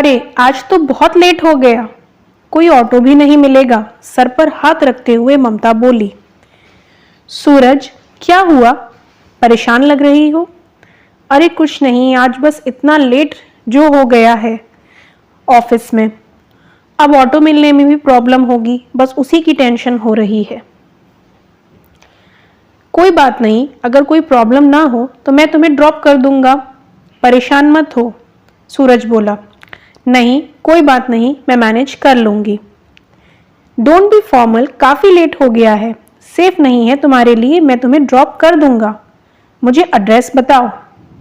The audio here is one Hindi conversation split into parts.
अरे आज तो बहुत लेट हो गया, कोई ऑटो भी नहीं मिलेगा। सर पर हाथ रखते हुए ममता बोली। सूरज, क्या हुआ? परेशान लग रही हो? अरे कुछ नहीं, आज बस इतना लेट जो हो गया है ऑफिस में। अब ऑटो मिलने में भी प्रॉब्लम होगी, बस उसी की टेंशन हो रही है। कोई बात नहीं, अगर कोई प्रॉब्लम ना हो तो मैं तुम्हें ड्रॉप कर दूंगा, परेशान मत हो। सूरज बोला। नहीं, कोई बात नहीं, मैं मैनेज कर लूंगी। डोंट बी फॉर्मल, काफी लेट हो गया है, सेफ नहीं है तुम्हारे लिए, मैं तुम्हें ड्रॉप कर दूंगा। मुझे एड्रेस बताओ,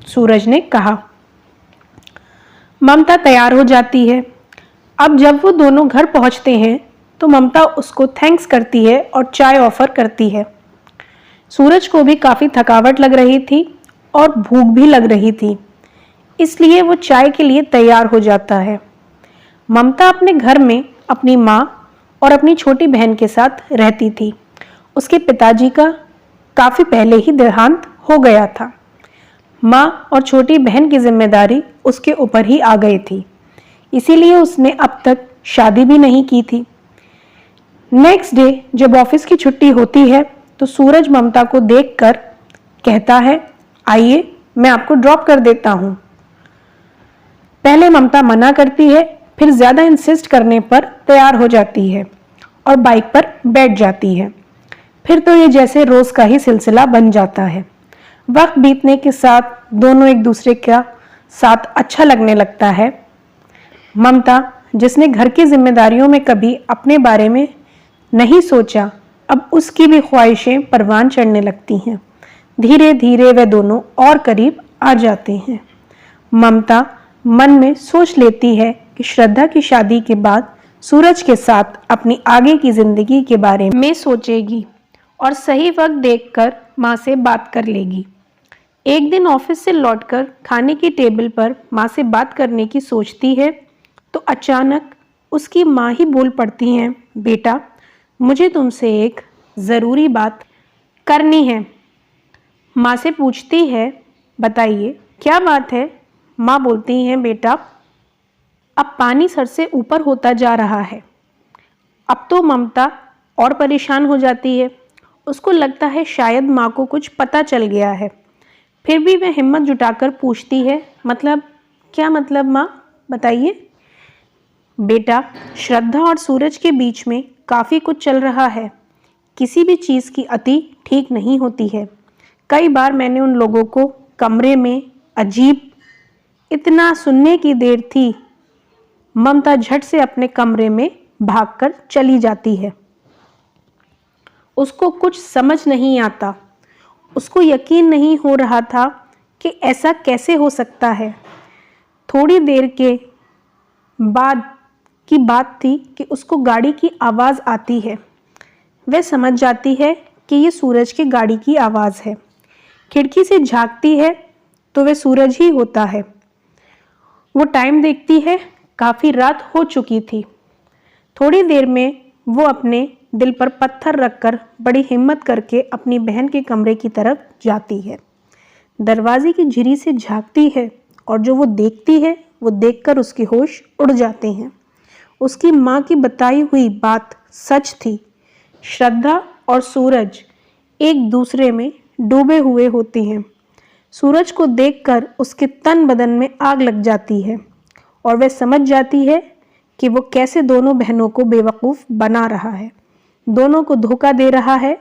सूरज ने कहा। ममता तैयार हो जाती है। अब जब वो दोनों घर पहुंचते हैं तो ममता उसको थैंक्स करती है और चाय ऑफर करती है। सूरज को भी काफ़ी थकावट लग रही थी और भूख भी लग रही थी, इसलिए वो चाय के लिए तैयार हो जाता है। ममता अपने घर में अपनी माँ और अपनी छोटी बहन के साथ रहती थी। उसके पिताजी का काफ़ी पहले ही देहांत हो गया था। माँ और छोटी बहन की जिम्मेदारी उसके ऊपर ही आ गई थी, इसीलिए उसने अब तक शादी भी नहीं की थी। नेक्स्ट डे जब ऑफिस की छुट्टी होती है तो सूरज ममता को देखकर कहता है, आइए मैं आपको ड्रॉप कर देता हूँ। पहले ममता मना करती है, फिर ज्यादा इंसिस्ट करने पर तैयार हो जाती है और बाइक पर बैठ जाती है। फिर तो ये जैसे रोज का ही सिलसिला बन जाता है। वक्त बीतने के साथ दोनों एक दूसरे का साथ अच्छा लगने लगता है। ममता, जिसने घर की जिम्मेदारियों में कभी अपने बारे में नहीं सोचा, अब उसकी भी ख्वाहिशें परवान चढ़ने लगती हैं। धीरे धीरे वे दोनों और करीब आ जाते हैं। ममता मन में सोच लेती है कि श्रद्धा की शादी के बाद सूरज के साथ अपनी आगे की जिंदगी के बारे में सोचेगी और सही वक्त देखकर माँ से बात कर लेगी। एक दिन ऑफिस से लौटकर खाने की टेबल पर माँ से बात करने की सोचती है तो अचानक उसकी माँ ही बोल पड़ती हैं, बेटा मुझे तुमसे एक ज़रूरी बात करनी है। माँ से पूछती है, बताइए क्या बात है? माँ बोलती हैं, बेटा अब पानी सर से ऊपर होता जा रहा है। अब तो ममता और परेशान हो जाती है। उसको लगता है शायद माँ को कुछ पता चल गया है। फिर भी वह हिम्मत जुटाकर पूछती है, मतलब क्या मतलब माँ, बताइए। बेटा श्रद्धा और सूरज के बीच में काफ़ी कुछ चल रहा है। किसी भी चीज़ की अति ठीक नहीं होती है। कई बार मैंने उन लोगों को कमरे में अजीब इतना सुनने की देर थी। ममता झट से अपने कमरे में भागकर चली जाती है। उसको कुछ समझ नहीं आता। उसको यकीन नहीं हो रहा था कि ऐसा कैसे हो सकता है। थोड़ी देर के बाद की बात थी कि उसको गाड़ी की आवाज़ आती है। वह समझ जाती है कि ये सूरज की गाड़ी की आवाज़ है। खिड़की से झांकती है तो वह सूरज ही होता है। वो टाइम देखती है, काफ़ी रात हो चुकी थी। थोड़ी देर में वो अपने दिल पर पत्थर रखकर बड़ी हिम्मत करके अपनी बहन के कमरे की तरफ जाती है। दरवाजे की झिरी से झांकती है और जो वो देखती है वो देखकर उसके होश उड़ जाते हैं। उसकी माँ की बताई हुई बात सच थी। श्रद्धा और सूरज एक दूसरे में डूबे हुए होते हैं। सूरज को देखकर उसके तन बदन में आग लग जाती है और वह समझ जाती है कि वो कैसे दोनों बहनों को बेवकूफ़ बना रहा है, दोनों को धोखा दे रहा है।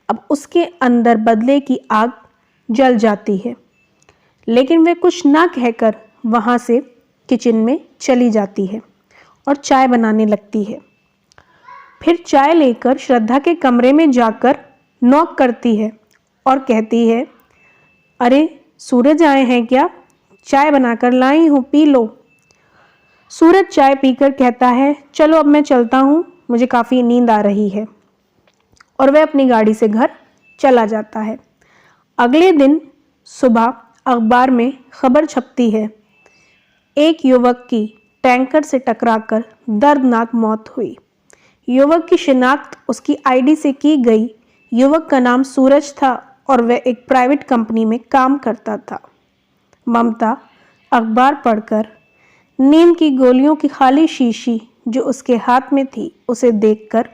अब उसके अंदर बदले की आग जल जाती है, लेकिन वह कुछ ना कहकर वहाँ से किचन में चली जाती है और चाय बनाने लगती है। फिर चाय लेकर श्रद्धा के कमरे में जाकर नॉक करती है और कहती है, अरे सूरज आए हैं क्या? चाय बनाकर लाई हूँ, पी लो। सूरज चाय पीकर कहता है, चलो अब मैं चलता हूँ, मुझे काफ़ी नींद आ रही है। और वह अपनी गाड़ी से घर चला जाता है। अगले दिन सुबह अखबार में खबर छपती है, एक युवक की टैंकर से टकराकर दर्दनाक मौत हुई। युवक की शिनाख्त उसकी आईडी से की गई। युवक का नाम सूरज था और वह एक प्राइवेट कंपनी में काम करता था। ममता अखबार पढ़कर नींद की गोलियों की खाली शीशी जो उसके हाथ में थी उसे देखकर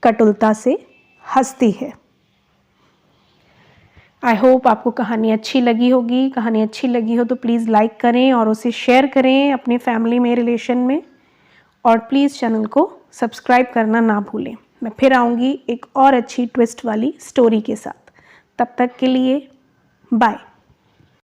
कटुलता से हंसती है। आई होप आपको कहानी अच्छी लगी होगी। कहानी अच्छी लगी हो तो प्लीज़ लाइक करें और उसे शेयर करें अपने फैमिली में, रिलेशन में, और प्लीज़ चैनल को सब्सक्राइब करना ना भूलें। मैं फिर आऊँगी एक और अच्छी ट्विस्ट वाली स्टोरी के साथ। तब तक के लिए बाय।